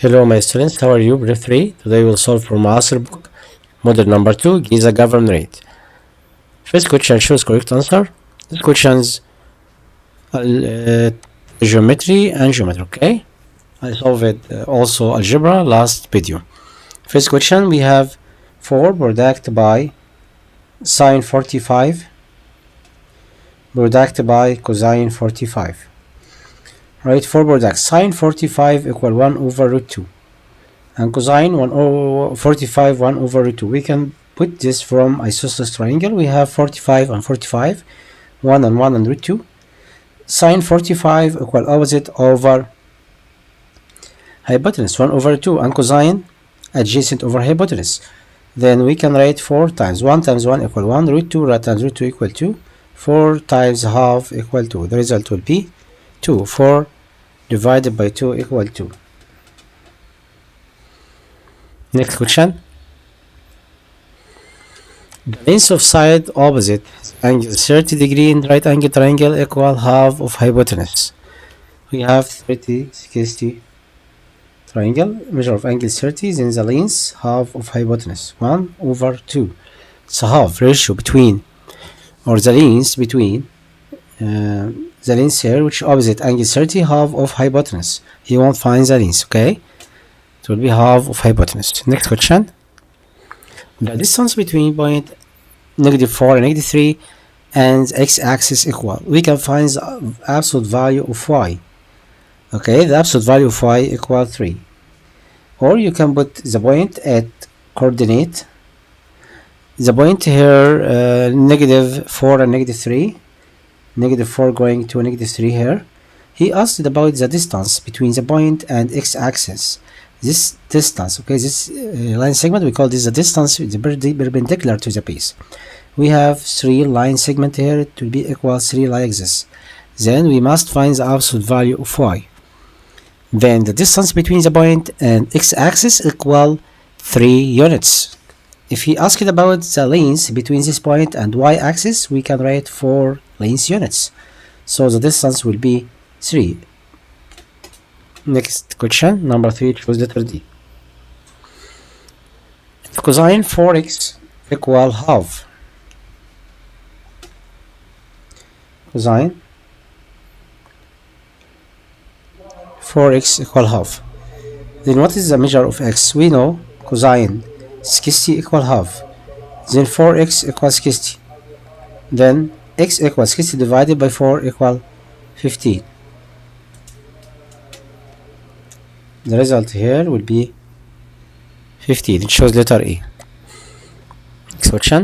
Hello my students, how are you? Brief 3. Today we'll solve for المعاصر book, model number 2, Giza government rate. First question shows correct answer. This question's geometry and geometry, okay? I solved also algebra last video. First question, we have 4 product by sine 45 product by cosine 45. Right, 4 products. Sine 45 equal 1 over root 2 and cosine 1 over 45 1 over root 2. We can put this from isosceles triangle. We have 45 and 45, 1 and 1 and root 2. Sine 45 equal opposite over hypotenuse 1 over 2 and cosine adjacent over hypotenuse. Then we can write 4 times 1 times 1 equal 1, root 2 times root 2 equal 2, 4 times half equal 2. The result will be 2. 4 divided by 2 equal 2. Next question. The length of side opposite angle 30 degree in right angle triangle equal half of hypotenuse. We have 30, 60 triangle, measure of angle 30, then the length half of hypotenuse 1 over 2. It's a half ratio between, or the length between the length here, which opposite angle 30, half of hypotenuse. You won't find the length, okay? It will be half of hypotenuse. Next question. The distance between point -4 and -3 and x-axis equal. We can find the absolute value of y. Okay, the absolute value of y equal 3. Or you can put the point at coordinate. The point here, -4 and -3. -4 going to -3 here. He asked about the distance between the point and x-axis. This distance, okay, this line segment, we call this the distance perpendicular to the base. We have 3 line segment here. It will be equal 3 like this. Then we must find the absolute value of y. Then the distance between the point and x-axis equal 3 units. If he asked about the length between this point and y-axis, we can write 4 length units. So the distance will be 3. Next question, number 3, choose letter D. If cosine 4x equal half, cosine 4x equal half, then what is the measure of x? We know cosine 60 equal half, then 4x equals 60, then x equals 60 divided by 4 equal 15. The result here will be 15. It shows letter A. Next question.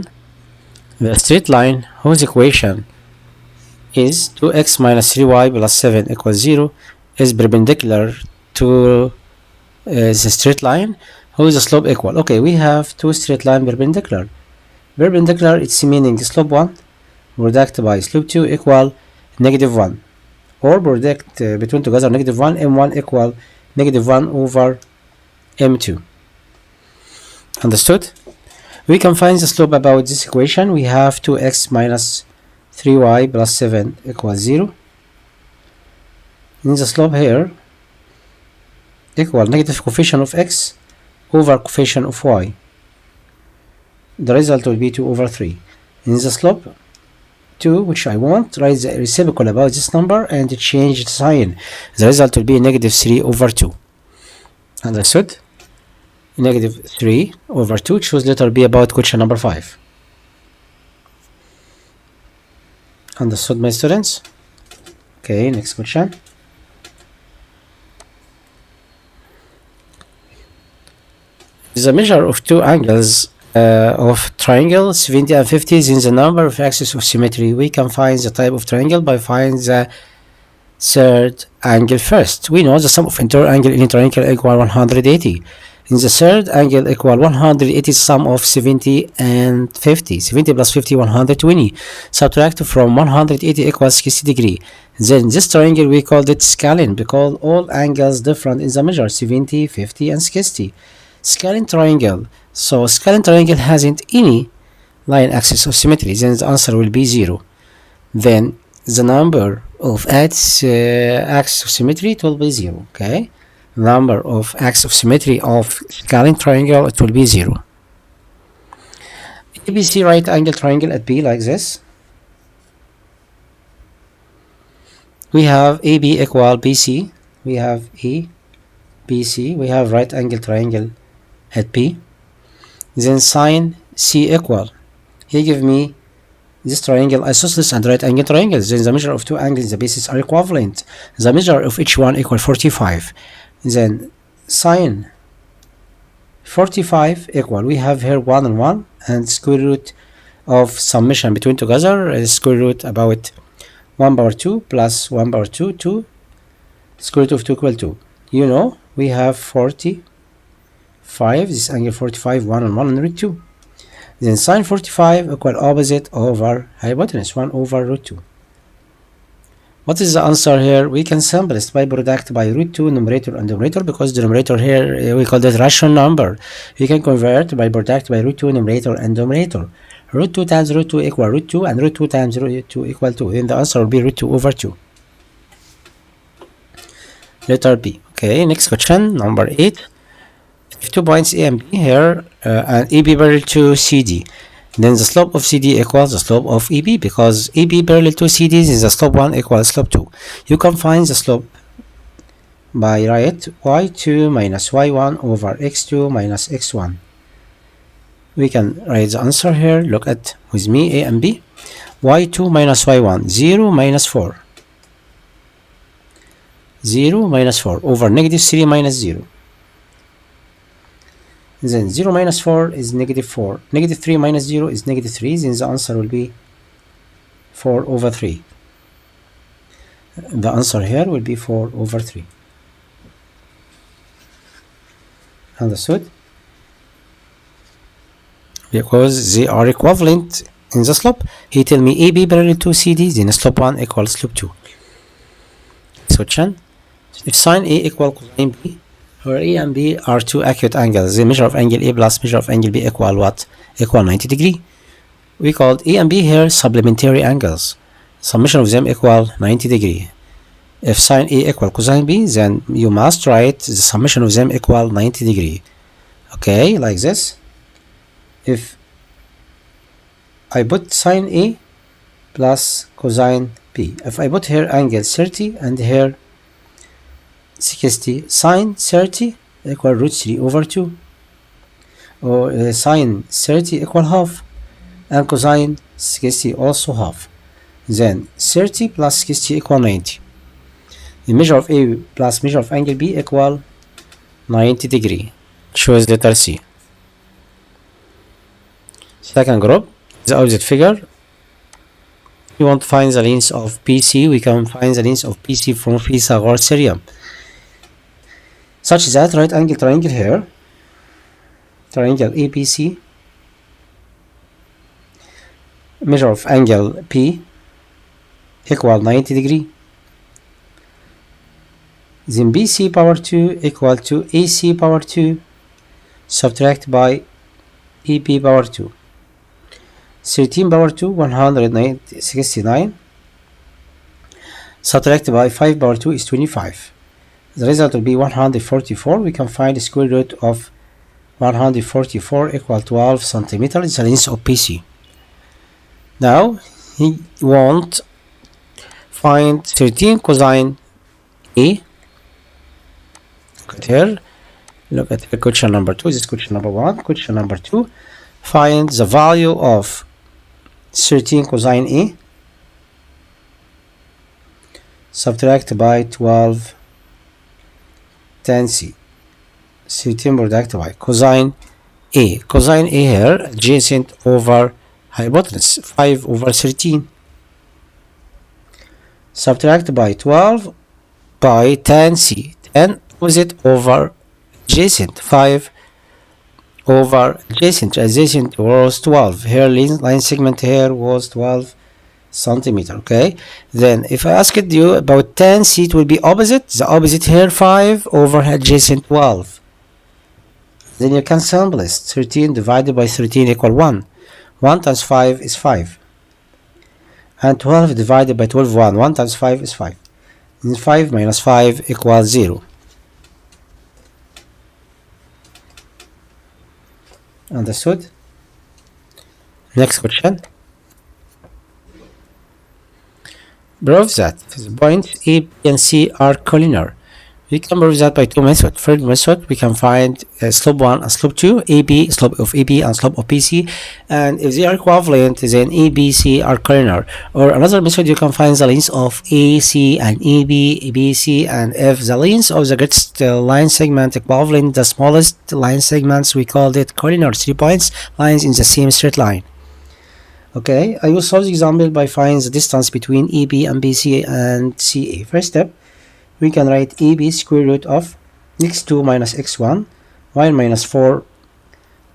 The straight line whose equation is 2x minus 3y plus 7 equals 0 is perpendicular to the straight line whose slope equal. Okay, we have 2 straight line perpendicular. Perpendicular, it's meaning slope 1 product by slope 2 equal -1, or product between together -1, m1 equal -1 over m2. Understood? We can find the slope about this equation. We have 2x minus 3y plus 7 equals 0. In the slope here equal negative coefficient of x over coefficient of y. The result will be 2 over 3. In the slope 2, which I want, write the reciprocal about this number and change the sign. The result will be -3 over 2. Understood? -3 over 2. Choose letter B about question number 5. Understood, my students? Okay, next question. The measure of 2 angles of triangle 70 and 50 is in the number of axes of symmetry. We can find the type of triangle by finding the third angle first. We know the sum of interior angle in a triangle equal 180. In the third angle equal 180 sum of 70 and 50. 70 plus 50, 120. Subtract from 180 equals 60 degree. Then this triangle we called it scalene because all angles different in the measure 70, 50 and 60. Scalene triangle. So scalene triangle hasn't any line axis of symmetry. Then the answer will be 0. Then the number of axis of symmetry it will be 0. Okay. number of axes of symmetry of scaling triangle, it will be 0. ABC right angle triangle at B like this. We have AB equal BC. We have ABC. We have right angle triangle at B. Then sine C equal. He give me this triangle isosceles and right angle triangles. Then the measure of two angles in the bases are equivalent. The measure of each one equal 45. Then sine 45 equal. We have here 1 and 1, and square root of summation between together is square root about 1 power 2 plus 1 power 2 to square root of 2 equal 2. You know, we have 45, this angle 45, 1 and 1 and root 2. Then sine 45 equal opposite over hypotenuse, 1 over root 2. What is the answer here? We can simplest by product by root 2 numerator and denominator, because the numerator here we call that rational number. We can convert by product by root 2 numerator and denominator. Root 2 times root 2 equal root 2, and root 2 times root 2 equal 2. Then the answer will be root 2 over 2. Letter B. Okay, next question, number 8. If 2 points A and B here, and AB parallel to CD, then the slope of CD equals the slope of EB, because EB parallel to CD is the slope 1 equals slope 2. You can find the slope by write y2 minus y1 over x2 minus x1. We can write the answer here. Look at with me A and B. y2 minus y1, 0 minus 4. 0 minus 4 over negative 3 minus 0. Then 0 minus 4 is negative 4. Negative 3 minus 0 is negative 3. Then the answer will be 4 over 3. The answer here will be 4 over 3. Understood? Because they are equivalent in the slope. He tell me AB parallel to CD, then slope 1 equals slope 2. Question. If sine A equal cosine B, where A and B are two acute angles, the measure of angle A plus measure of angle B equal what? Equal 90 degree. We called A and B here supplementary angles. Summation of them equal 90 degree. If sine A equal cosine B, then you must write the summation of them equal 90 degree. Okay, like this. If I put sine A plus cosine B, if I put here angle 30 and here 60, sine 30 equal root 3 over 2, or sine 30 equal half, and cosine 60 also half. Then 30 plus 60 equal 90. The measure of A plus measure of angle B equal 90 degree. Choose letter C. Second group, the opposite figure. We want to find the length of PC. We can find the length of PC from Pythagoras theorem, such that right angle triangle here, triangle ABC, measure of angle P equal 90 degree. Then BC power 2 equal to AC power 2 subtract by EP power 2. 13 power 2, 169, subtract by 5 power 2 is 25. The result will be 144. We can find the square root of 144 equal 12 centimeters, the length of PC. Now he wants find 13 cosine A. Look at here. Look at question number 2. This is question number 1. Question number 2. Find the value of 13 cosine A. Subtract by 12 tan C. 13 product by cosine A. Cosine A here adjacent over hypotenuse 5 over 13. Subtract by 12 by tan C. Tan opposite over adjacent 5 over adjacent was 12. Here line segment here was 12 centimeter. Okay, then if I asked you about tan C, it will be opposite. The opposite here 5 over adjacent 12. Then you can simplest 13 divided by 13 equal 1. 1 times 5 is 5. And 12 divided by 12 1. 1 times 5 is 5. Then 5 minus 5 equals 0. Understood? Next question. Prove that the points A, B, and C are collinear. We can prove that by two methods. First method, we can find slope 1 and slope 2, AB, slope of AB and slope of BC, and if they are equivalent, then ABC are collinear. Or another method, you can find the lengths of AC and AB, BC, and if the lengths of the greatest line segment equivalent the smallest line segments, we called it collinear. 3 points, lines in the same straight line. Okay, I will solve the example by finding the distance between AB and BC and CA. First step, we can write AB square root of x2 minus x1, y minus 4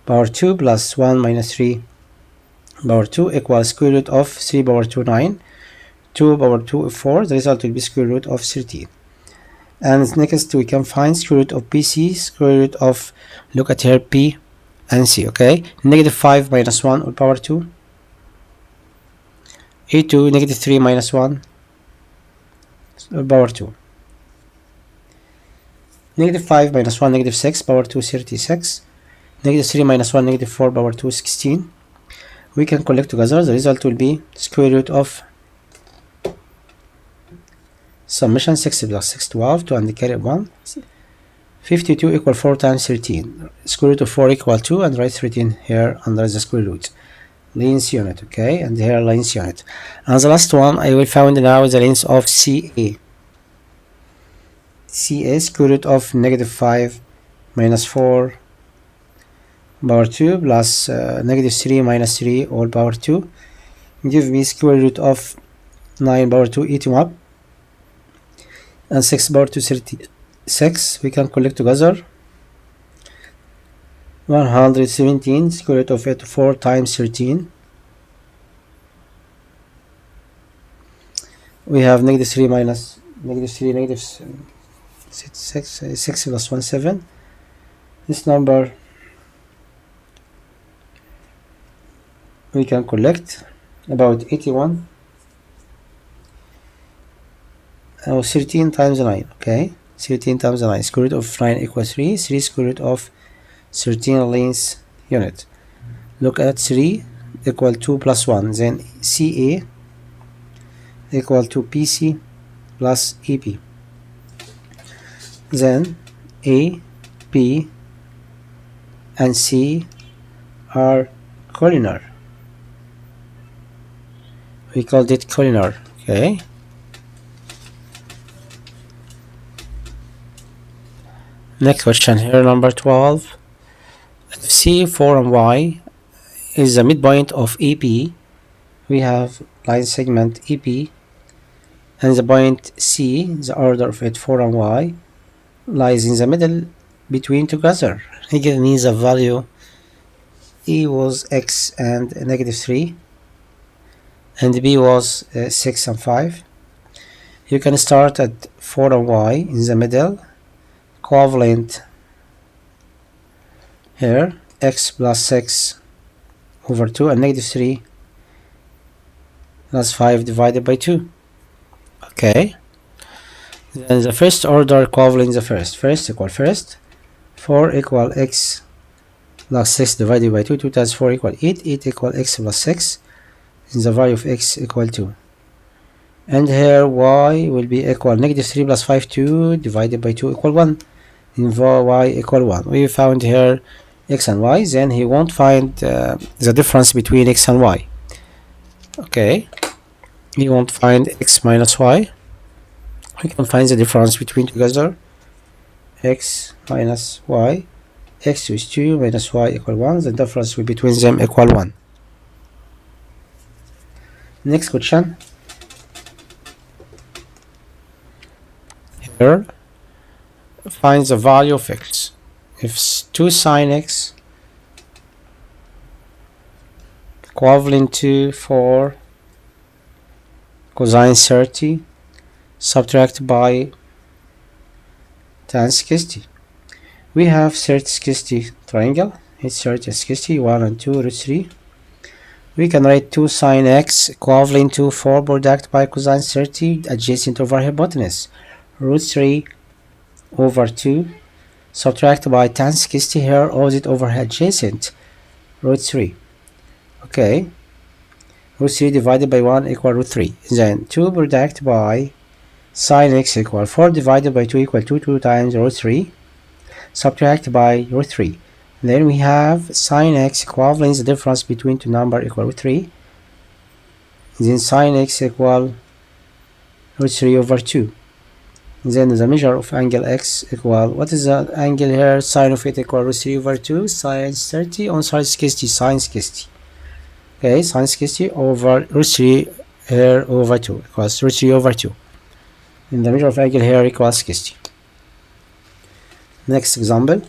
power 2 plus 1 minus 3 power 2 equals square root of 3 power 2, 9, 2 power 2, 4. The result will be square root of 13. And next we can find square root of BC, square root of, look at here, P and C, okay? Negative 5 minus 1 all power 2. A2, negative 3 minus 1 all power 2. Negative 5 minus 1, negative 6 power 2, 36. Negative 3 minus 1, negative 4 power 2, 16. We can collect together. The result will be square root of summation 6 plus 6, 12, 2 and the carry 1. 52 equal 4 times 13. Square root of 4 equal 2 and write 13 here under the square root. Length unit, okay, and here length unit. And the last one I will find now the length of CA. CA square root of negative 5 minus 4 power 2 plus negative 3 minus 3 all power 2 give me square root of 9 power 2 eating up and 6 power 2 36. We can collect together 117 square root of 84 times 13. We have negative 3 minus negative 3 negative 6 plus 1 7. This number we can collect about 81. 13 times 9, okay, 13 times 9, square root of 9 equals 3, 3 square root of 13 length unit. Look at 3 equal 2 plus 1, then CA equal to BC plus EP. Then A, B, and C are collinear. We called it collinear, okay. Next question here, number 12. If C, 4 and Y is the midpoint of AB, we have line segment EP, and the point C, the order of it 4 and Y, lies in the middle between together. He gives me the value E was X and negative 3, and B was 6 and 5. You can start at 4 and Y in the middle, equivalent here, X plus 6 over 2 and negative 3 plus 5 divided by 2. Okay. Then the first order equivalent the first equal first, 4 equal X plus 6 divided by 2, 2 times 4 equal 8, 8 equal X plus 6, and the value of X equal 2. And here Y will be equal negative 3 plus 5, 2 divided by 2 equal 1, and Y equal 1. We found here X and Y, then he won't find the difference between X and Y. Okay, he won't find X minus Y. We can find the difference between together, X minus Y, X is 2 minus Y equal 1, the difference between them equal 1. Next question. Here, find the value of X. If 2 sine X equivalent to 4 cosine 30, subtract by tan 60. We have 30 60 triangle. It's 30 60, 1 and 2 root 3. We can write 2 sine X equivalent to 4 product by cosine 30 adjacent over hypotenuse, root 3 over 2, subtract by tan 60 here opposite over adjacent, root 3. Okay, root 3 divided by 1 equal root 3. Then 2 product by sine x equal 4 divided by 2 equal 2 times root 3, subtract by root 3. Then we have sine x equivalent the difference between two numbers equal root 3. Then sine x equal root 3 over 2. Then the measure of angle x equal, what is the angle here? Sine of it equal root 3 over 2, sine 30 on sine 60, sine 60. Okay, sine 60 over root 3 here over 2 equals root 3 over 2. And the measure of angle here equals 60. Next example.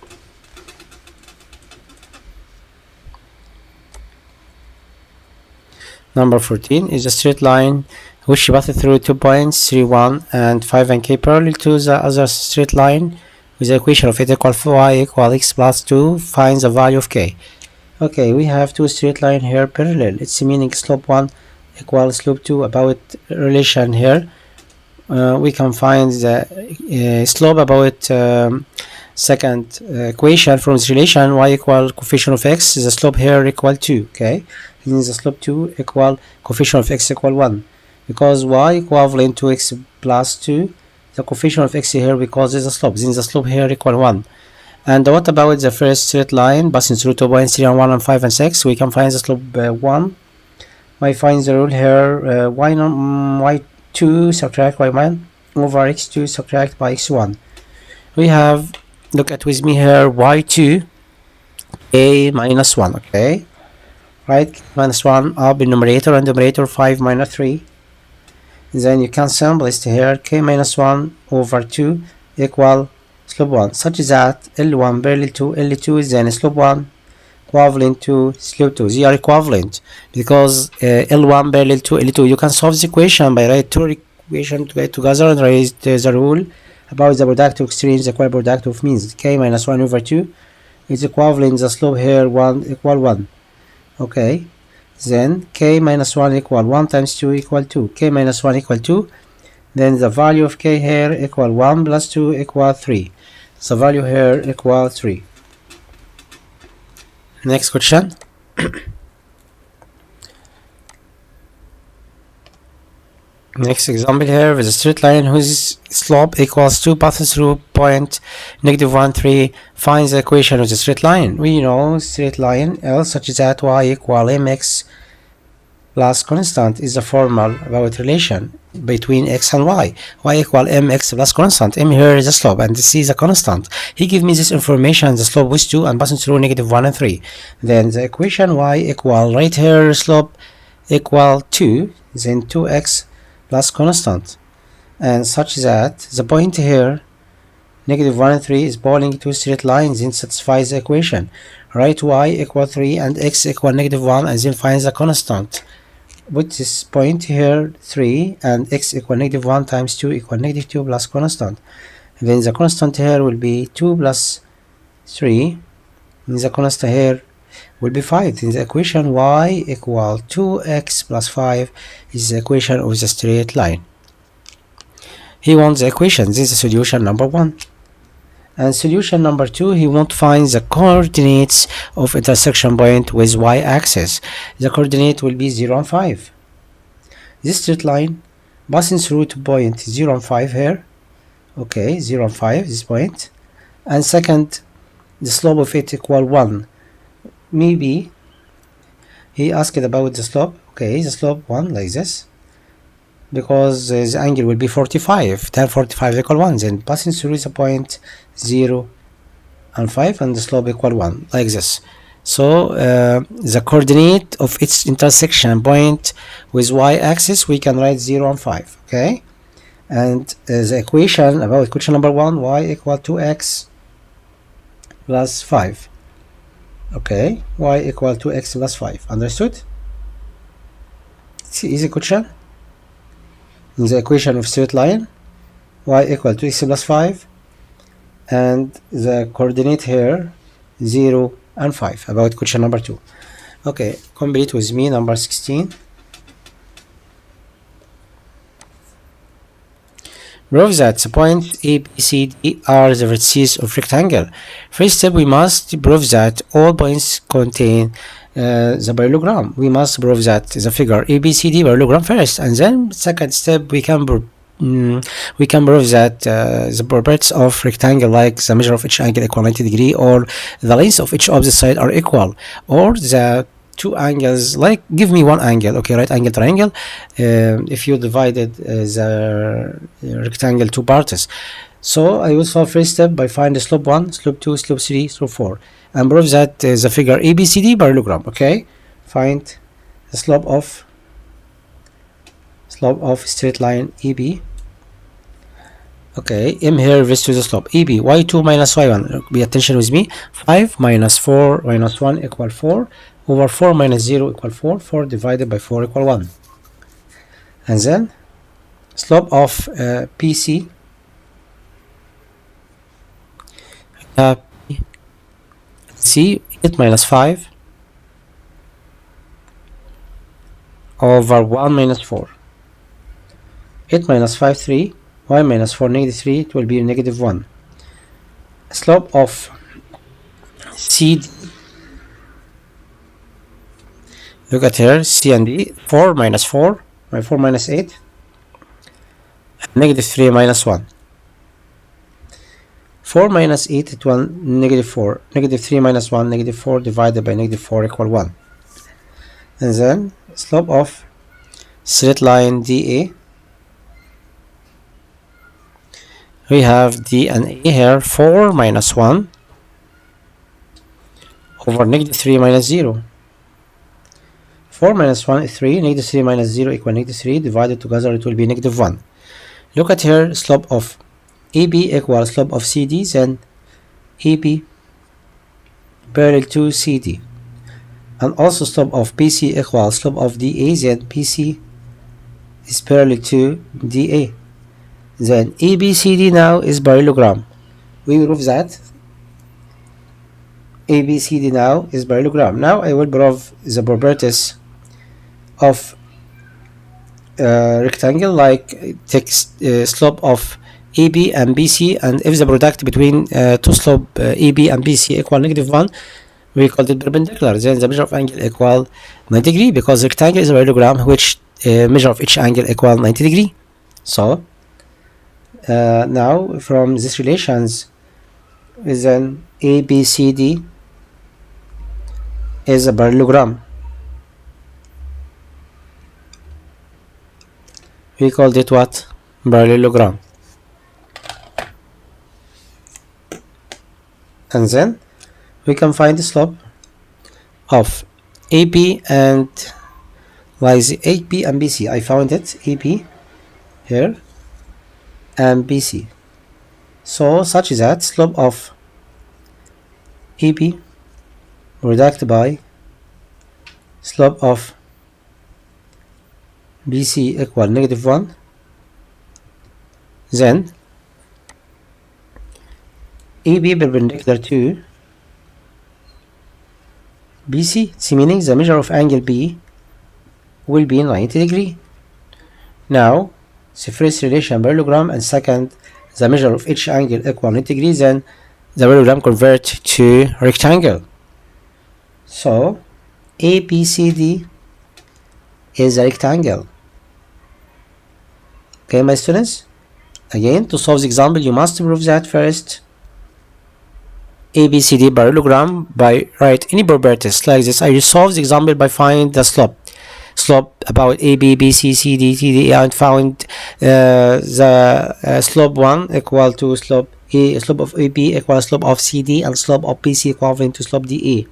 Number 14 is a straight line which passes through 2 points 3, 1 and 5 and k parallel to the other straight line with the equation of it equal y equal x plus 2. Find the value of k. Okay, we have two straight line here parallel. It's meaning slope 1 equals slope 2. About relation here, we can find the slope about second equation from this relation, y equal coefficient of x. The slope here equal 2. Okay, means the slope 2 equal coefficient of x equal 1, because y equivalent to x plus 2. The coefficient of x here because it's a slope, then the slope here equal 1. And what about the first straight line passing through 2 points 3 and 1 and 5 and 6? We can find the slope 1. I find the rule here, y2 subtract y1 over x2 subtract by x1. We have, look at with me here, y2 a minus 1. Okay, right, minus 1 up in numerator and denominator 5 minus 3. Then you can simplify here k minus 1 over 2 equal slope 1, such that L1 parallel to L2 is then slope 1 equivalent to slope 2. They are equivalent because L1 parallel to L2. You can solve the equation by write two equations together and write the rule about the product of extremes equal product of means. K minus 1 over 2 is equivalent the slope here 1 equal 1. Okay, then k minus 1 equal 1 times 2 equal 2. K minus 1 equal 2. Then the value of k here equal 1 plus 2 equal 3. So value here equal 3. Next question. Next example here with a straight line whose slope equals 2 passes through point -1, 3. Find the equation of the straight line. We know straight line L such that y equal mx plus constant is the formal about relation between x and y. Y equal mx plus constant. M here is the slope and this is a constant. He give me this information, the slope with 2 and passing through -1 and 3. Then the equation y equal right here slope equal 2, then 2x plus constant, and such that the point here -1 and 3 is belonging to straight lines, then satisfies the equation. Write y equal 3 and x equal -1 and then find the constant. Put this point here 3 and x equal -1 times 2 equal -2 plus constant. And then the constant here will be 2 plus 3, and the constant here will be 5. In the equation y equal 2x plus 5 is the equation of the straight line. He wants the equation. This is the solution number 1. And solution number 2, he wants to find the coordinates of intersection point with y-axis. The coordinate will be 0 and 5. This straight line passing through to point 0 and 5 here. Okay, 0 and 5, this point. And second, the slope of it equal 1. Maybe he asked about the slope. Okay, the slope 1 like this, because the angle will be 45. Tan 45 equal 1. Then passing through the point 0 and 5 and the slope equal 1 like this. So the coordinate of its intersection point with y-axis we can write 0 and 5. Okay, and the equation about equation number 1, y equal 2x plus 5. Okay, y equal to x plus 5. Understood? It's an easy question. In the equation of straight line, y equal to x plus 5, and the coordinate here 0 and 5. About question number 2. Okay, complete with me number 16. Prove that the point A, B, C, D are the vertices of rectangle. First step, we must prove that all points contain the parallelogram. We must prove that the figure ABCD parallelogram first, and then second step we can prove that the properties of rectangle, like the measure of each angle equal 90 degree, or the length of each opposite side are equal, or the two angles, like give me one angle, okay, right angle triangle, if you divided the rectangle two parts. So I will solve first step by find the slope 1, slope 2, slope 3, slope 4, and prove that the figure ABCD parallelogram. Okay, find the slope of straight line EB. Okay, M here refers to the slope EB. Y2 minus Y1, pay attention with me. 5 minus 4 minus 1 equal 4, over 4 minus 0 equal 4, 4 divided by 4 equal 1. And then slope of PC, C, 8 minus 5 over 1 minus 4. 8 minus 5, 3. Y minus 4, negative 3. It will be negative 1. Slope of CD, look at here, C and D. 4 minus 4 by 4 minus 8. Negative 3 minus 1. 4 minus 8 it will negative 4. Negative 3 minus 1, negative 4 divided by negative 4 equal 1. And then slope of straight line DA, we have D and A here. 4 minus 1 over negative 3 minus 0. 4 minus 1 is 3, negative 3 minus 0 equal negative 3, divided together it will be negative 1. Look at here, slope of AB equals slope of CD, then AB parallel to CD. And also slope of PC equals slope of DA, then PC is parallel to DA. Then ABCD now is parallelogram. We prove that ABCD now is parallelogram. Now I will prove the properties of rectangle, like take slope of AB and BC, and if the product between two slope AB and BC equal negative 1, we call it perpendicular. Then the measure of angle equal 90 degree, because rectangle is a parallelogram which measure of each angle equal 90 degree. So now from these relations, then ABCD is a parallelogram. We called it what? Parallelogram. And then we can find the slope of AB and like the AB and BC. I found it, AB here and BC. So such that slope of AB reduced by slope of BC equal negative 1. Then AB perpendicular to BC, it's meaning the measure of angle B will be 90 degree. Now the first relation parallelogram, and second the measure of each angle equal 90 degrees, then the parallelogram convert to rectangle. So ABCD is a rectangle. Okay, my students, again, to solve the example you must prove that first ABCD parallelogram by write any properties like this. I will solve the example by find the slope about AB, BC, CD, TD, and found the slope 1 equal to slope of AB equal slope of CD, and slope of BC equivalent to slope DA.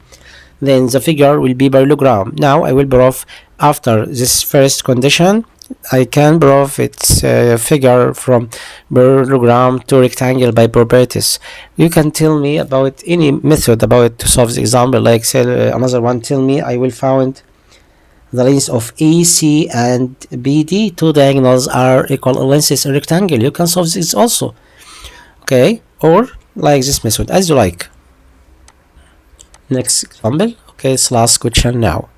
Then the figure will be parallelogram. Now I will prove after this first condition. I can prove its figure from parallelogram to rectangle by properties. You can tell me about any method about to solve the example, like say another one. Tell me I will find the lengths of AC and BD. Two diagonals are equal lengths in rectangle. You can solve this also. Okay, or like this method as you like. Next example. Okay, it's last question now.